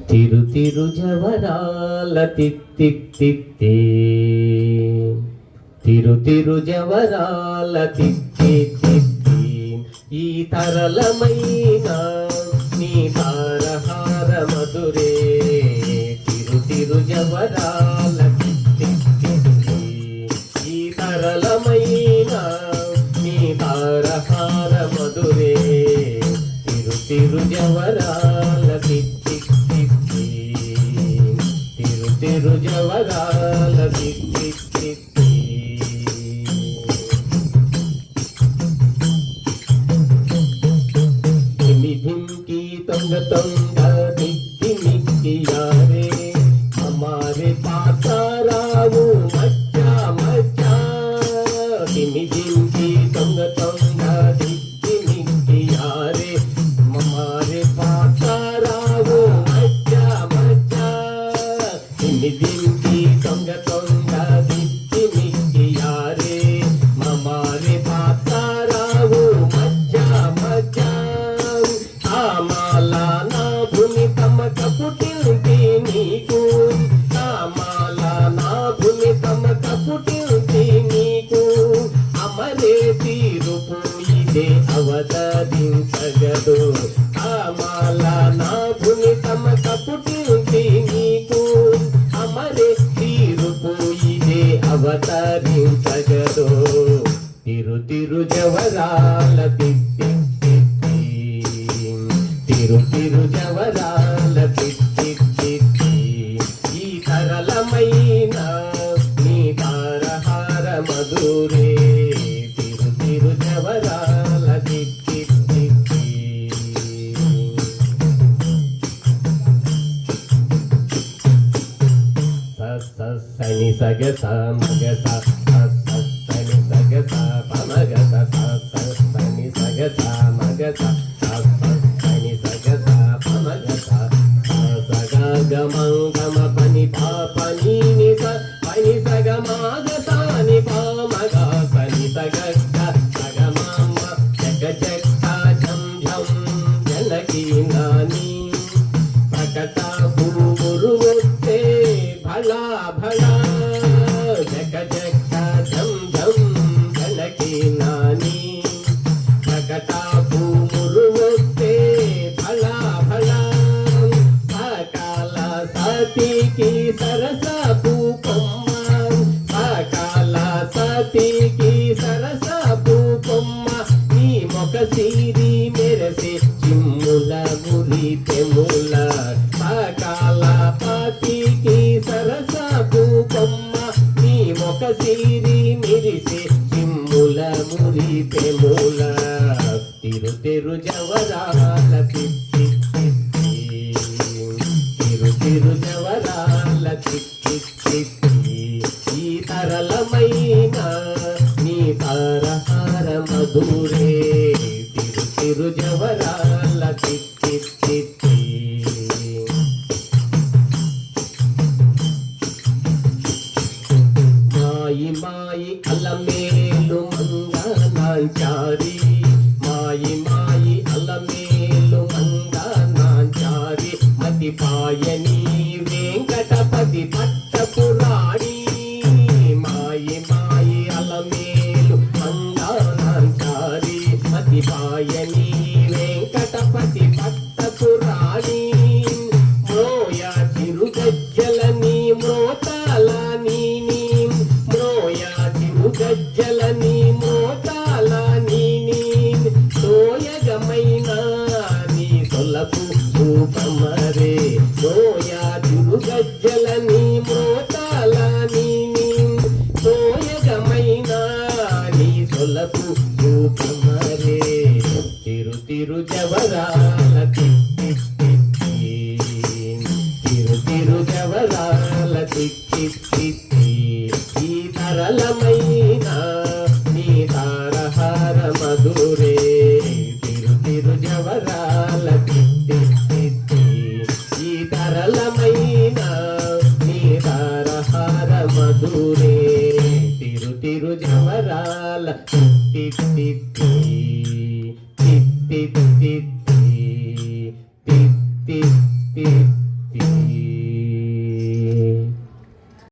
తిరు తిరు జవరాల తిత్తి తిరు తిరు జవరాల తిత్తి ఈ తరళమైన నీ తారహార మధురే తిరు తిరు జవరాల తిత్తి ఈ తరళమైన నీ తారహార మధురే తిరు తిరు జవరాల తిత్తి తిరు జవరాల తిత్తి धिमकी तंग तंग दिक्की मिक्की यारे हमारे पातारावू मच्चा मच्चा धिमकी तंग तंग दिक्की मिक्की यारे हमारे पातारावू मच्चा मच्चा धिमकी तंग तंग दिक्की मिक्की यारे हमारे पातारावू मच्चा मच्चा కామాల నా భూమి తమక పుట్టింది నీకు కామాల నా భూమి తమక పుట్టింది నీకు అమరే తీరుపు ఇదే అవతరించగదు కామాల నా భూమి తమక పుట్టింది నీకు అమరే తీరుపు ఇదే అవతరించగదు తిరు తిరు జవరాల తిత్తి తిరు తిరు జవరాల తిత్తి ఈ తరళమైన నీ తారహార మధురే తిరు తిరు జవరాల తిత్తి సని సగ మగ సని సగ పమగ సని సగ మగ గమ పని పాపని నిస పని సగ మాగ సాని పామగ సని సగ సగమామ జగ జగ ఝం ఝం జనకి నాని ప్రకట భూమురు వస్తే భళా భళా జగ జగ ఝం ఝం జనకి నాని ప్రకట భూమురు వస్తే భళా భళా సతీకి సరస పూపమ్మ సకాల సతీకి సరస పూపమ్మ నీ మొక సిరి మెరసే చిమ్ముల మురి తెముల సకాల పతికి సరస పూపమ్మ నీ మొక సిరి మెరిసే చిమ్ముల మురి తెముల తిరు తిరు జవరాల తిత్తి తిరు జవరాల తిత్తి ఈ తరళమైన నీ తారహార మధురే తిరు తిరు జవరాల తిత్తి మాయి మాయి అలమేలు మంగనాంచారి మాయి మాయి అలమేలు మంగనాంచారి మతి పాయని వెంకటపతి పట్టపురాణి మాయి మాయి అలమేలు మంగనాంచారి మతి పాయని వెంకటపతి పట్టపురాణి మ్రోయ చిరుగజ్జలని మ్రోతాల నీని మ్రోయ చిరుగజ్జలని మ్రోతాల నీని సోయగమైన నీ తొలకు రూపమరే సోయా చిరుగజ్జలని మ్రోతాల నీని సోయగమైన నీ తొలకు రూపమరే తిరు తిరు జవరాల తిత్తి తిరు తిరు జవరాల తిత్తి ఈ తరళమైన నీ తారహార మధురే తిరు తిరు జవరాల తిత్తి ఈ తరళమైన నీ తారహార మధురే తిరు తిరు జవరాల తిత్తి తిత్తి తిత్తి తిత్తి తిరు